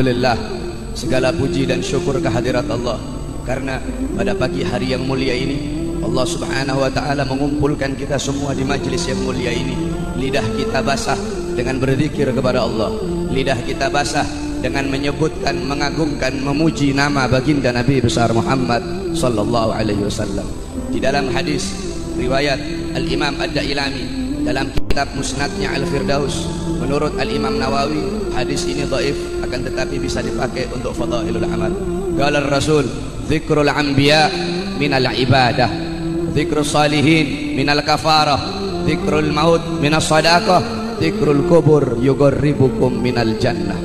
Alhamdulillah, segala puji dan syukur kehadirat Allah, karena pada pagi hari yang mulia ini Allah subhanahu wa ta'ala mengumpulkan kita semua di majlis yang mulia ini. Lidah kita basah dengan berzikir kepada Allah, lidah kita basah dengan menyebutkan, mengagungkan, memuji nama baginda Nabi besar Muhammad sallallahu alaihi wasallam. Di dalam hadis riwayat Al-Imam Ad-Dailami dalam kitab Musnadnya Al-Firdaus, menurut Al-Imam Nawawi hadis ini dhaif, akan tetapi bisa dipakai untuk fadailul amal. Qala Rasul, dzikrul anbiya minal ibadah, dzikrul salihin minal kafarah, dzikrul maut minas sadaqah, dzikrul kubur yuqarribukum minal jannah.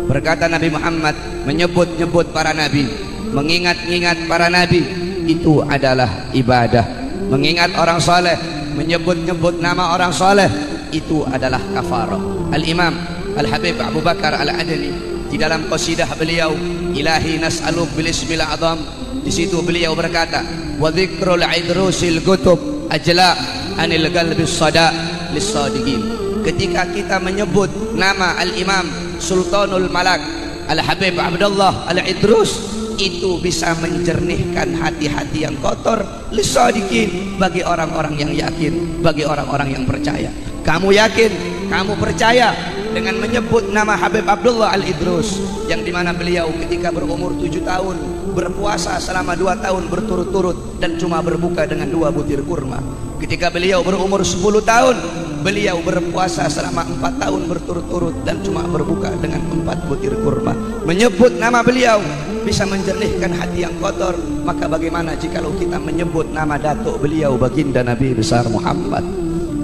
Berkata Nabi Muhammad, menyebut-nyebut para nabi, mengingat-ingat para nabi, itu adalah ibadah. Mengingat orang saleh, menyebut-nyebut nama orang saleh, itu adalah kafarah. Al-Imam Al-Habib Abu Bakar Al-Adni di dalam qasidah beliau Ilahi nas'aluk bil ismil azam, di situ beliau berkata, wa dzikrul idrusil kutub ajla anil qalbis sada lis-sadiqin. Ketika kita menyebut nama Al-Imam Sultanul Malak Al-Habib Abdullah Al-Idrus, itu bisa menjernihkan hati-hati yang kotor lis-sadiqin, bagi orang-orang yang yakin, bagi orang-orang yang percaya. Kamu yakin, kamu percaya dengan menyebut nama Habib Abdullah Al-Idrus, yang dimana beliau ketika berumur 7 tahun berpuasa selama 2 tahun berturut-turut dan cuma berbuka dengan 2 butir kurma. Ketika beliau berumur 10 tahun, beliau berpuasa selama 4 tahun berturut-turut dan cuma berbuka dengan 4 butir kurma. Menyebut nama beliau bisa menjernihkan hati yang kotor, maka bagaimana jikalau kita menyebut nama datuk beliau baginda Nabi besar Muhammad?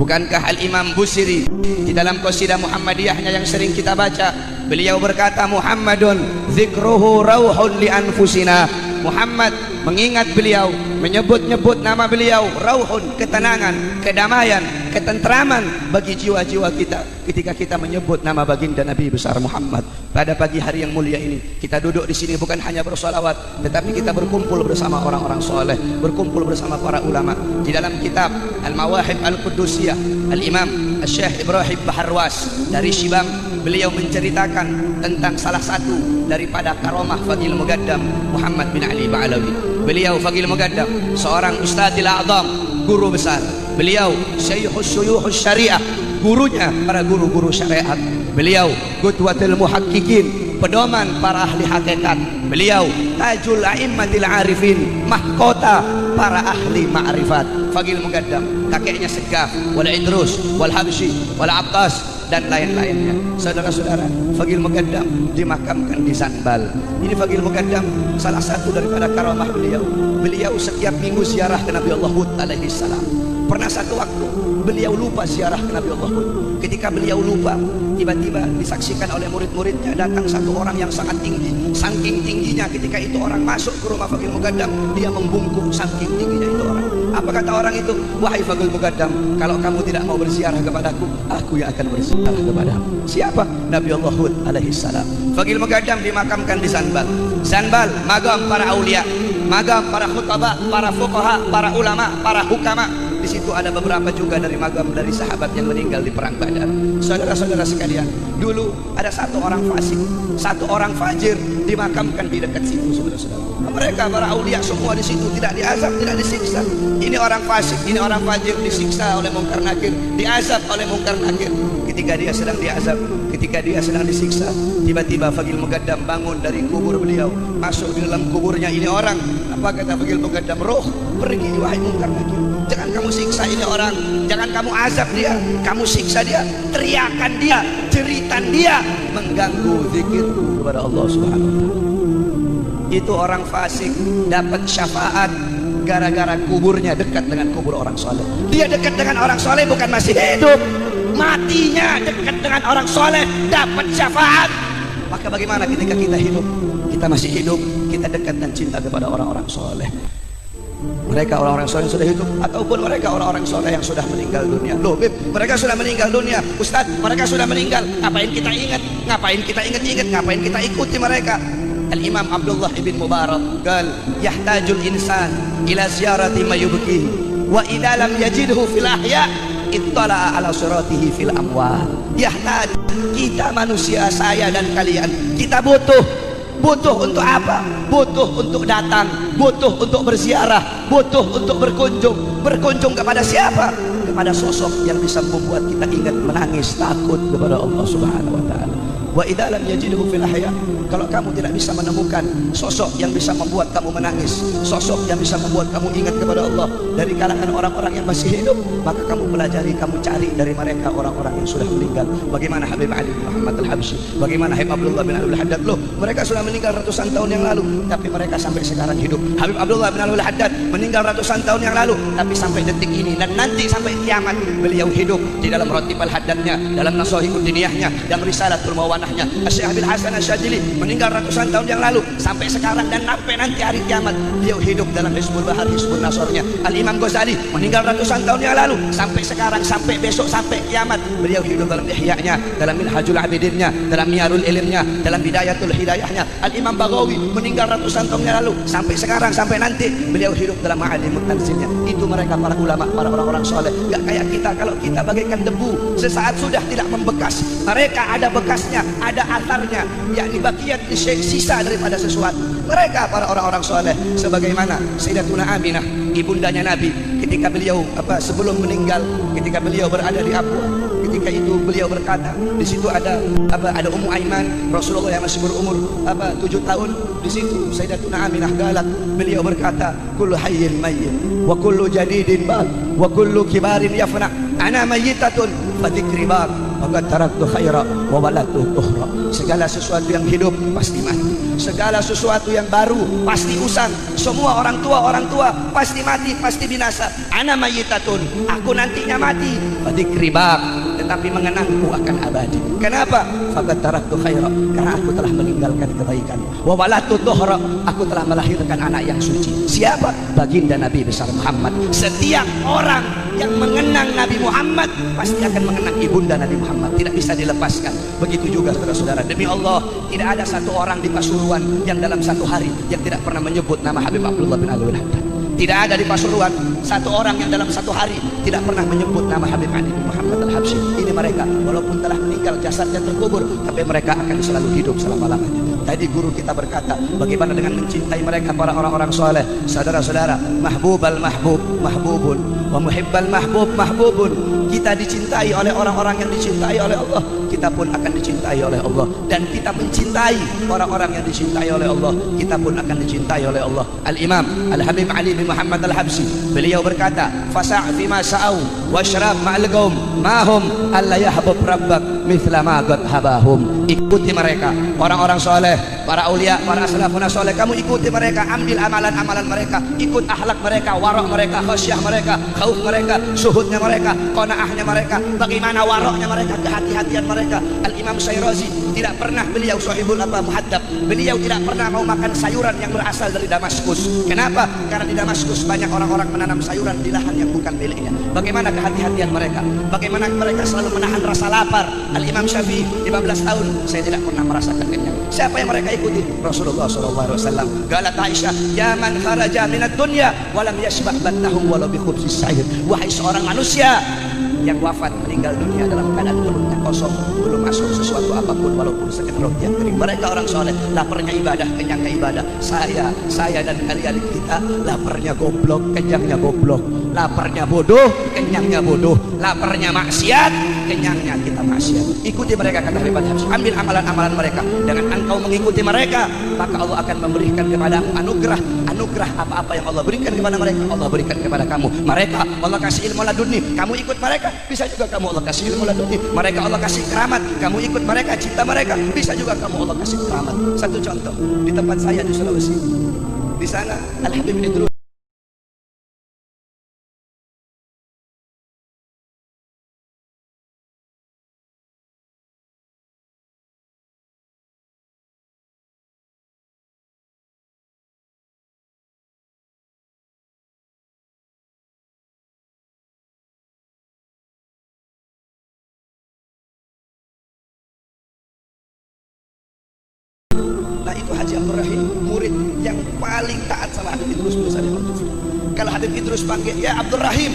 Bukankah Al-Imam Busiri di dalam qasidah Muhammadiyahnya yang sering kita baca, beliau berkata, Muhammadun zikruhu rauhun li anfusina. Muhammad, mengingat beliau, menyebut-nyebut nama beliau, rauhun, ketenangan, kedamaian, ketentraman bagi jiwa-jiwa kita ketika kita menyebut nama baginda Nabi besar Muhammad. Pada pagi hari yang mulia ini, kita duduk di sini bukan hanya bersolawat, tetapi kita berkumpul bersama orang-orang soleh, berkumpul bersama para ulama. Di dalam kitab Al-Mawahib Al-Qudusiyah, Al-Imam Syekh Ibrahim Baharwas dari Shibam, beliau menceritakan tentang salah satu daripada karomah Fadil Mugaddam Muhammad bin Ali Ba'alawi. Beliau Fadil Mugaddam seorang Ustadzil A'zam, guru besar. Beliau Syekhus Syuyuhus Syariah, gurunya para guru-guru syariat. Beliau Qudwatul Muhaqqiqin, pedoman para ahli hakikat. Beliau Tajul A'immatil Arifin, mahkota para ahli ma'rifat. Fadil Mugaddam, kakeknya Segaf, wal Idrus, wal Habsyi, wal Abbas, dan lain-lainnya. Saudara-saudara, Fadil Mugaddam dimakamkan di Zanbal. Ini Fadil Mugaddam salah satu daripada karamah beliau. Beliau setiap minggu ziarah ke Nabi Allah Hud alaihi salam. Pernah satu waktu beliau lupa ziarah ke Nabi Allah Hud. Ketika beliau lupa, tiba-tiba disaksikan oleh murid-muridnya datang satu orang yang sangat tinggi. Saking tingginya ketika itu orang masuk ke rumah Fadil Mugaddam, dia membungkuk saking tingginya itu orang. Apa kata orang itu? Wahai Fadil Mugaddam, kalau kamu tidak mau berziarah kepadaku, aku yang akan berziarah kepadamu. Siapa? Nabi Allah Hud alaihi salam. Fadil Mugaddam dimakamkan di Zanbal. Zanbal, magam para aulia, magam para khutbah, para fuqaha, para ulama, para hukama. Di situ ada beberapa juga dari magam dari sahabat yang meninggal di perang Badar. Saudara-saudara sekalian, dulu ada satu orang fasik, satu orang fajir dimakamkan di dekat situ, saudara-saudara. Mereka para aulia semua di situ, tidak diazab, tidak disiksa. Ini orang fasik, ini orang fajir disiksa oleh Munkar Nakir, diazab oleh Munkar Nakir. Ketika dia sedang diazab, ketika dia sedang disiksa, tiba-tiba Fadil Mugaddam bangun dari kubur beliau, masuk di dalam kuburnya ini orang. Apa kata Fadil Mugaddam? Roh, pergi wahai Munkar Nakir. Jangan kamu siksa ini orang, jangan kamu azab dia, kamu siksa dia, teriakan dia, jeritan dia, mengganggu zikirku kepada Allah Subhanahu wa ta'ala. Itu orang fasik dapat syafaat gara-gara kuburnya dekat dengan kubur orang soleh. Dia dekat dengan orang soleh bukan masih hidup, matinya dekat dengan orang soleh dapat syafaat. Maka bagaimana ketika kita hidup, kita masih hidup, kita dekat dan cinta kepada orang-orang soleh. Mereka orang-orang soleh yang sudah hidup, ataupun mereka orang-orang soleh yang sudah meninggal dunia. Loh Bib, mereka sudah meninggal dunia. Ustaz, mereka sudah meninggal, ngapain kita ingat, ngapain kita ingat-ingat, ngapain kita ikuti mereka? Al-Imam Abdullah ibn Mubarak qal yahtajul insan ila ziyarati ma yubkihi wa idza lam yajidhu fil ahya ittala'a ala siratihi fil amwal. Yahtad, kita manusia, saya dan kalian, kita butuh untuk apa? Butuh untuk datang, butuh untuk berziarah, butuh untuk berkunjung kepada siapa? Kepada sosok yang bisa membuat kita ingat menangis takut kepada Allah Subhanahu wa taala. Wa idza lam yajidhu fil ahya, kalau kamu tidak bisa menemukan sosok yang bisa membuat kamu menangis, sosok yang bisa membuat kamu ingat kepada Allah dari kalangan orang-orang yang masih hidup, maka kamu pelajari, kamu cari dari mereka orang-orang yang sudah meninggal. Bagaimana Habib Ali bin Muhammad Al-Habsyi, bagaimana Habib Abdullah bin Alwi Al-Haddad. Loh, mereka sudah meninggal ratusan tahun yang lalu, tapi mereka sampai sekarang hidup. Habib Abdullah bin Alwi Al-Haddad meninggal ratusan tahun yang lalu, tapi sampai detik ini dan nanti sampai kiamat beliau hidup di dalam Ratib Al-Haddadnya, dalam Nasahihud Diniyahnya, dan Risalatul Mawanahnya. Syekh Abil Hasan Asyadzili meninggal ratusan tahun yang lalu, sampai sekarang dan sampai nanti hari kiamat beliau hidup dalam Hizbul Bahar, Hizbul Nasornya. Al-Imam Ghazali meninggal ratusan tahun yang lalu, sampai sekarang, sampai besok, sampai kiamat beliau hidup dalam Ihya'nya, dalam Minhajul Abidinnya, dalam Miyarul Ilmnya, dalam Bidayatul Hidayahnya. Al-Imam Baghawi meninggal ratusan tahun yang lalu, sampai sekarang, sampai nanti beliau hidup dalam Ma'alimut Tanzilnya. Itu mereka para ulama, para orang-orang soleh. Gak kayak kita, kalau kita bagaikan debu, sesaat sudah tidak membekas. Mereka ada bekasnya, ada atharnya, yakni bakiat sisa daripada sesuatu. Mereka para orang-orang soleh, sebagaimana Sayyidatuna Aminah, ibundanya Nabi, ketika beliau sebelum meninggal, ketika beliau berada di Abwa, ketika itu beliau berkata, di situ ada Ummu Aiman, Rasulullah yang masih berumur 7 tahun. Di situ Sayyidatuna Aminah galak, beliau berkata, kullu hayyin mayyit wa kullu jadidin baq wa kullu kibarin yafna, ana mayyitatun fa dzikri baq wa qad taraktu khaira wa walatu tuhra. Segala sesuatu yang hidup pasti mati, segala sesuatu yang baru pasti usang, semua orang tua pasti mati, pasti binasa. Ana mayyitatun, aku nantinya mati, fa dzikri baq, tetapi mengenangku akan abadi. Kenapa? Faqad taraktu khaira, karena aku telah meninggalkan kebaikan. Wa walatu tuhra, aku telah melahirkan anak yang suci. Siapa? Baginda Nabi besar Muhammad. Setiap orang yang mengenang Nabi Muhammad pasti akan mengenang ibunda Nabi Muhammad, tidak bisa dilepaskan. Begitu juga saudara-saudara, demi Allah, tidak ada satu orang di Pasuruan yang dalam satu hari yang tidak pernah menyebut nama Habib Abdullah bin Alwi Al-Haddad. Tidak ada di Pasuruan satu orang yang dalam satu hari tidak pernah menyebut nama Habib Ali bin Muhammad Al-Habsyi. Ini mereka, walaupun telah meninggal, jasadnya terkubur, tapi mereka akan selalu hidup selama-lamanya. Tadi guru kita berkata, bagaimana dengan mencintai mereka para orang-orang soleh. Saudara-saudara, mahbubal mahbub mahbubun wa muhibbal mahbub mahbubun. Kita dicintai oleh orang-orang yang dicintai oleh Allah, kita pun akan dicintai oleh Allah. Dan kita mencintai orang-orang yang dicintai oleh Allah, kita pun akan dicintai oleh Allah. Al-Imam Al-Habib Ali bin Muhammad Al-Habsyi, beliau berkata, fasa' fima sa'au washrab ma'al qaum mahum alla yahbub rabbak mithla ma qad habahum. Ikuti mereka, orang-orang soleh, para aulia, para salafun soleh. Kamu ikuti mereka, ambil amalan-amalan mereka, ikut akhlak mereka, warok mereka, khasyah mereka, khauf mereka, suhudnya mereka, qanaahnya mereka, bagaimana waroknya mereka, kehati-hatian mereka. Al-Imam Syairazi tidak pernah, beliau sahibul muhaddab, beliau tidak pernah mau makan sayuran yang berasal dari Damaskus. Kenapa? Karena di Damaskus banyak orang-orang menanam sayuran di lahan yang bukan miliknya. Bagaimana kehati-hatian mereka, bagaimana mereka selalu menahan rasa lapar. Al-Imam Syafi'i 15 tahun saya tidak pernah merasakan kenyang. Siapa yang mereka ikuti? Rasulullah SAW. Galat Aisyah, ya man kharaja minad dunya walam yashbah batnahu walau bi khubzis sa'ir. Wahai seorang manusia yang wafat, meninggal dunia dalam keadaan perutnya kosong, belum masuk sesuatu apapun walaupun sekedar roti yang kering. Mereka orang soleh, laparnya ibadah, kenyangnya ibadah. Saya dan kalian, kita laparnya goblok, kenyangnya goblok. Laparnya bodoh, kenyangnya bodoh. Laparnya maksiat, kenyangnya kita maksiat. Ikuti mereka, kata Habib Al-Habsyi. Ambil amalan-amalan mereka. Dengan engkau mengikuti mereka, maka Allah akan memberikan kepada anugerah apa-apa yang Allah berikan kepada mereka, Allah berikan kepada kamu. Mereka Allah kasih ilmu laduni, kamu ikut mereka, bisa juga kamu Allah kasih ilmu laduni. Mereka Allah kasih keramat, kamu ikut mereka, cinta mereka, bisa juga kamu Allah kasih keramat. Satu contoh, di tempat saya di Sulawesi, di sana Al-Habib Idrus itu Haji Abdul Rahim, murid yang paling taat sama Habib Idrus. Kalau Habib Idrus panggil, ya Abdul Rahim,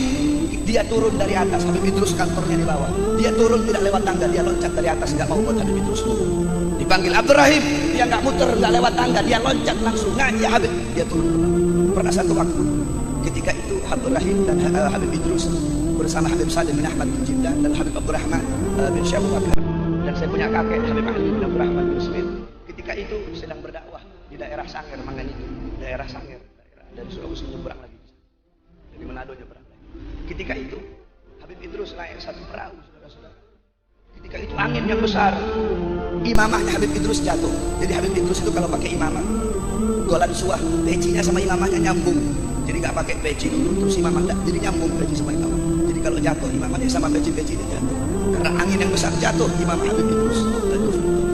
Dia turun dari atas, Habib Idrus kantornya di bawah. Dia turun tidak lewat tangga, dia loncat dari atas, nggak mau buat Habib Idrus turun. Dipanggil Abdurrahim, dia nggak muter, nggak lewat tangga, dia loncat langsung. Nah, ya Habib, dia turun. Pernah satu waktu, ketika itu Abdurrahim dan Habib Idrus bersama Habib Salim bin Ahmad bin Jiddan dan Habib Abdurrahman bin Syekh Abu Bakar, dan saya punya kakek Habib Ali bin Abdurrahman bin Smith. Ketika itu sedang berdakwah di daerah Sangir, Manganiki, daerah Sangir, daerah dari Sulawesi nyebrang lagi, dari Manado nyebrang lagi. Ketika itu Habib Idrus naik satu perahu, saudara-saudara. Ketika itu angin yang besar, imamahnya Habib Idrus jatuh. Jadi Habib Idrus itu kalau pakai imamah, golan suah, pecinya sama imamahnya nyambung. Jadi nggak pakai peci dulu, terus imamah enggak, jadi nyambung peci sama imamah. Jadi kalau jatuh imamahnya sama peci-peci dia jatuh. Karena angin yang besar jatuh imamah Habib Idrus.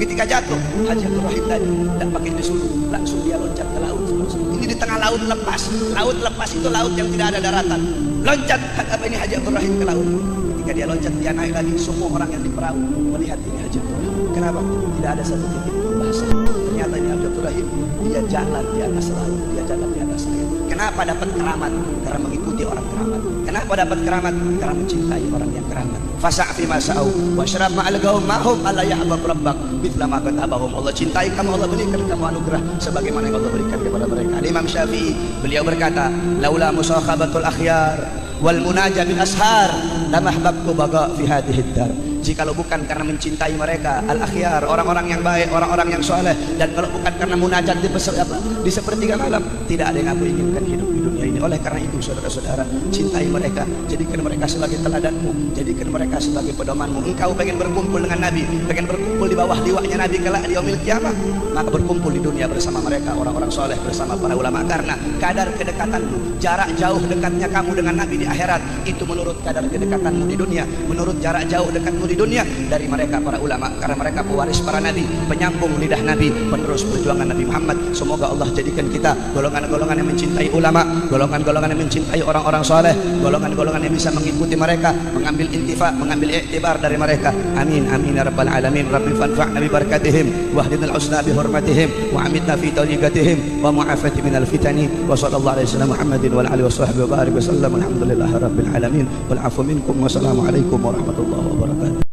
Ketika jatuh, Haji Abdurrahim tadi tidak pakai disuruh, langsung dia loncat ke laut. Ini di tengah laut lepas. Laut lepas itu laut yang tidak ada daratan. Loncat apa ini Haji Abdurrahim ke laut. Ketika dia loncat, dia naik lagi. Semua orang yang di perahu melihat ini Haji Abdurrahim. Kenapa? Tidak ada satu titik bahasa. Ternyata ini Haji Abdurrahim, dia jalan di atas laut, dia jalan di atas air. Kenapa dapat keramat? Karena mengikuti orang keramat. Kenapa dapat keramat? Karena mencintai orang yang keramat. Fasa'fi masa'au wa syarab ma'al gaum ma'hum ala ya'bab rabbak mithla ma katabahum. Allah cintai kamu, Allah berikan kamu anugerah sebagaimana yang Allah berikan kepada mereka. Imam Syafi'i beliau berkata, laula musakhabatul akhyar wal munajah bil ashar lamahbabtu baga fi hadhihi dar. Jikalau bukan karena mencintai mereka al-akhyar, orang-orang yang baik, orang-orang yang soleh, dan kalau bukan karena munajat di sepertiga malam, tidak ada yang aku inginkan hidup di dunia ini. Oleh karena itu saudara-saudara, cintai mereka, jadikan mereka sebagai teladanmu, jadikan mereka sebagai pedomanmu. Engkau pengen berkumpul dengan Nabi, pengen berkumpul di bawah liwaknya Nabi kelak di yaumil kiamah, maka berkumpul di dunia bersama mereka, orang-orang soleh, bersama para ulama. Karena kadar kedekatanmu, jarak jauh dekatnya kamu dengan Nabi di akhirat, itu menurut kadar kedekatanmu di dunia, menurut jarak jauh dekatmu di dunia dari mereka para ulama, karena mereka pewaris para nabi, penyambung lidah Nabi, penerus perjuangan Nabi Muhammad. Semoga Allah jadikan kita golongan-golongan yang mencintai ulama, golongan-golongan yang mencintai orang-orang soleh, golongan-golongan yang bisa mengikuti mereka, mengambil intifa, mengambil iktibar dari mereka. Amin amin ya rabbal alamin. Rabbi fanfa'na bi barakatihim wahdina al-husna bi hurmatihim wa amitna fi tariqatihim wa mu'afati minal fitani wa sallallahu alaihi wasallam Muhammadin wa alihi washabbihi wa barik wa sallam. Alhamdulillahi rabbil alamin wal afu minkum wassalamu alaikum warahmatullahi wabarakatuh.